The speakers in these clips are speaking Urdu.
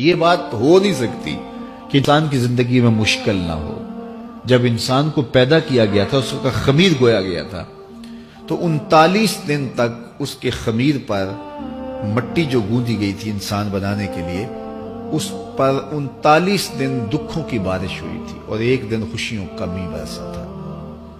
یہ بات ہو نہیں سکتی کہ انسان کی زندگی میں مشکل نہ ہو۔ جب انسان کو پیدا کیا گیا تھا، اس کا خمیر گویا گیا تھا، تو 39 دن تک اس کے خمیر پر مٹی جو گوندی گئی تھی انسان بنانے کے لیے، اس پر 39 دن دکھوں کی بارش ہوئی تھی اور ایک دن خوشیوں کا می برسا تھا۔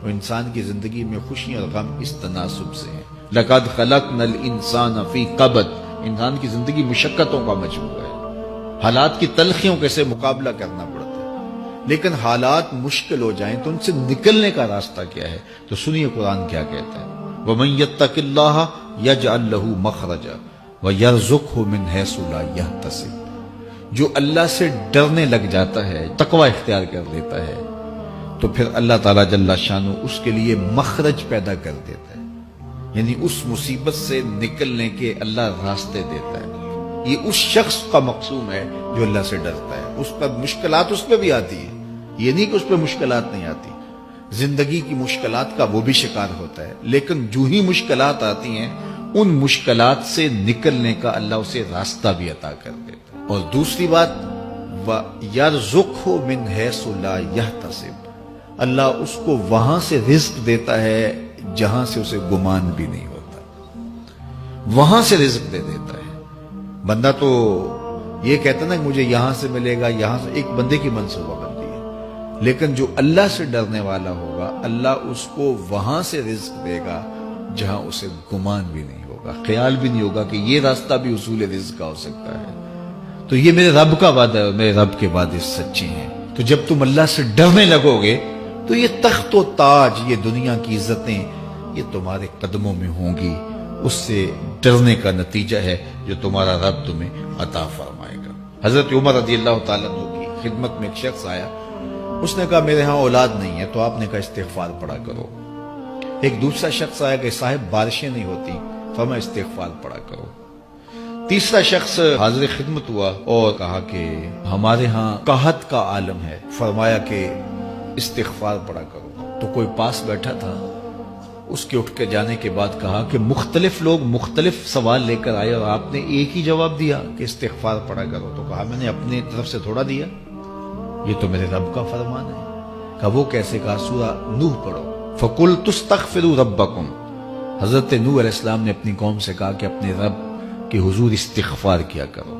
اور انسان کی زندگی میں خوشی اور غم اس تناسب سے ہیں۔ لَقَدْ خَلَقْنَا الْإِنسَانَ فِي قَبْضٍ، انسان کی زندگی مشقتوں کا مجموعہ ہے، حالات کی تلخیوں کے سے مقابلہ کرنا پڑتا ہے، لیکن حالات مشکل ہو جائیں تو ان سے نکلنے کا راستہ کیا ہے؟ تو سنیے قرآن کیا کہتا ہے، وَمَن يَتَّقِ اللَّهَ يَجْعَل لَّهُ مَخْرَجًا وَيَرْزُقْهُ مِنْ حَيْثُ لَا يَحْتَسِبُ، جو اللہ سے ڈرنے لگ جاتا ہے، تقوی اختیار کر لیتا ہے، تو پھر اللہ تعالیٰ جل شانہ اس کے لیے مخرج پیدا کر دیتا ہے، یعنی اس مصیبت سے نکلنے کے اللہ راستے دیتا ہے۔ یہ اس شخص کا مقصوم ہے جو اللہ سے ڈرتا ہے۔ اس پر مشکلات اس پہ بھی آتی ہیں، یہ نہیں کہ اس پہ مشکلات نہیں آتی، زندگی کی مشکلات کا وہ بھی شکار ہوتا ہے، لیکن جو ہی مشکلات آتی ہیں ان مشکلات سے نکلنے کا اللہ اسے راستہ بھی عطا کر دیتا ہے۔ اور دوسری بات، وَيَرْزُقْهُ مِنْ حَيْثُ لَا يَحْتَسِبُ، اللہ اس کو وہاں سے رزق دیتا ہے جہاں سے اسے گمان بھی نہیں ہوتا، وہاں سے رزق دے دیتا ہے۔ بندہ تو یہ کہتا نا کہ مجھے یہاں سے ملے گا، یہاں سے، ایک بندے کی منصوبہ بندی ہے، لیکن جو اللہ سے ڈرنے والا ہوگا اللہ اس کو وہاں سے رزق دے گا جہاں اسے گمان بھی نہیں ہوگا، خیال بھی نہیں ہوگا کہ یہ راستہ بھی حصول رزق کا ہو سکتا ہے۔ تو یہ میرے رب کا وعدہ ہے اور میرے رب کے وعدے سچے ہیں۔ تو جب تم اللہ سے ڈرنے لگو گے تو یہ تخت و تاج، یہ دنیا کی عزتیں، یہ تمہارے قدموں میں ہوں گی۔ اس سے ڈرنے کا نتیجہ ہے جو تمہارا رب تمہیں عطا فرمائے گا۔ حضرت عمر رضی اللہ تعالیٰ عنہ کی خدمت میں ایک شخص آیا، اس نے کہا میرے ہاں اولاد نہیں ہے، تو آپ نے کہا استغفار پڑھا کرو۔ ایک دوسرا شخص آیا کہ صاحب بارشیں نہیں ہوتی، فرمایا استغفار پڑھا کرو۔ تیسرا شخص حاضر خدمت ہوا اور کہا کہ ہمارے ہاں قحط کا عالم ہے، فرمایا کہ استغفار پڑھا کرو۔ تو کوئی پاس بیٹھا تھا، اس کے اٹھ کے جانے کے بعد کہا کہ مختلف لوگ مختلف سوال لے کر آئے اور آپ نے ایک ہی جواب دیا کہ استغفار پڑھا کرو۔ تو کہا میں نے اپنی طرف سے تھوڑا دیا، یہ تو میرے رب کا فرمان ہے۔ کہا وہ کیسے؟ کہا سورہ نوح پڑھو، فَقُلْتُ اسْتَغْفِرُوا رَبَّكُمْ، حضرت نوح علیہ السلام نے اپنی قوم سے کہا کہ اپنے رب کے حضور استغفار کیا کرو،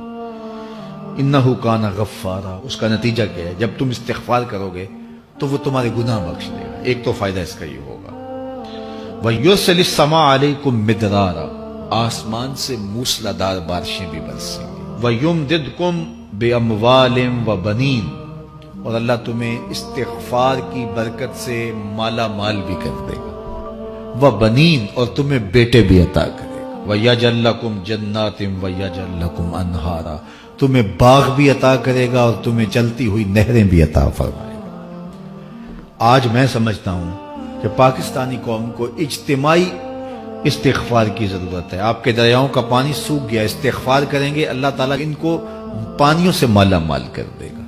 اِنَّهُ كَانَ غَفَّارًا۔ اس کا نتیجہ کیا ہے؟ جب تم استغفار کرو گے تو وہ تمہارے گناہ بخش دے گا۔ ایک تو فائدہ اس کا یہ ہوگا، وَيُرْسِلِ السَّمَاءَ عَلَيْكُمْ مِدْرَارًا، آسمان سے موسلادھار بارشیں بھی برسیں گی، وَيُمْدِدْكُمْ بِأَمْوَالٍ وَبَنِينَ، اور اللہ تمہیں استغفار کی برکت سے مالا مال بھی کر دے گا، وَبَنِينَ، اور تمہیں بیٹے بھی عطا کرے گا، وَيَجْعَلْ لَكُمْ جَنَّاتٍ وَيَجْعَلْ لَكُمْ أَنْهَارًا، تمہیں باغ بھی عطا کرے گا اور تمہیں چلتی ہوئی نہریں بھی عطا فرمائے گا۔ آج میں سمجھتا ہوں کہ پاکستانی قوم کو اجتماعی استغفار کی ضرورت ہے۔ آپ کے دریاؤں کا پانی سوکھ گیا، استغفار کریں گے اللہ تعالیٰ ان کو پانیوں سے مالا مال کر دے گا،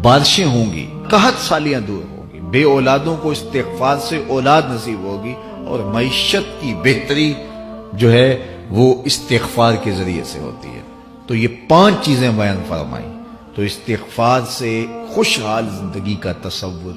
بارشیں ہوں گی، قحط سالیاں دور ہوں گی، بے اولادوں کو استغفار سے اولاد نصیب ہوگی، اور معیشت کی بہتری جو ہے وہ استغفار کے ذریعے سے ہوتی ہے۔ تو یہ 5 چیزیں بیان فرمائیں، تو استغفار سے خوشحال زندگی کا تصور